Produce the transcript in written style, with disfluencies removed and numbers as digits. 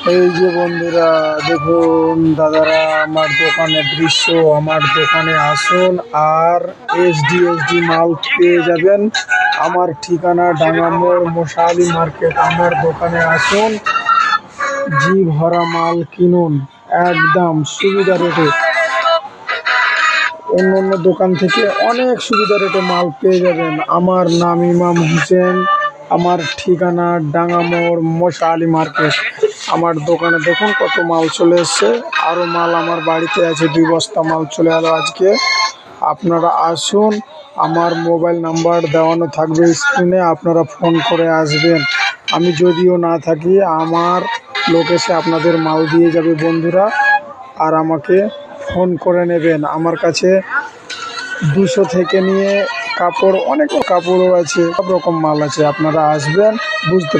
এই যে বন্ধুরা দেখুন দাদারা, আমার দোকানের দৃশ্য। আমার দোকানে আসুন আর এসডি মাল পেয়ে যাবেন। আমার ঠিকানা ডাঙ্গামোড় মশালি মার্কেট। আমার দোকানে আসুন, জি ভরা মাল কিনুন একদম সুবিধা রেটে। অন্য অন্য দোকান থেকে অনেক সুবিধা রেটে মাল পেয়ে যাবেন। আমার নাম ইমাম হোসেন। আমার ঠিকানা ডাঙ্গামোড় মশালি মার্কেট। আমার দোকানে দেখুন কত মাল চলে এসছে। আরও মাল আমার বাড়িতে আছে, 2 বস্তা মাল চলে এলো আজকে। আপনারা আসুন, আমার মোবাইল নাম্বার দেওয়ানো থাকবে স্ক্রিনে, আপনারা ফোন করে আসবেন। আমি যদিও না থাকি, আমার লোক এসে আপনাদের মাল দিয়ে যাবে বন্ধুরা, আর আমাকে ফোন করে নেবেন। আমার কাছে 200 থেকে নিয়ে কাপড়, অনেক কাপড়ও আছে, সব রকম মাল আছে। আপনারা আসবেন, বুঝতে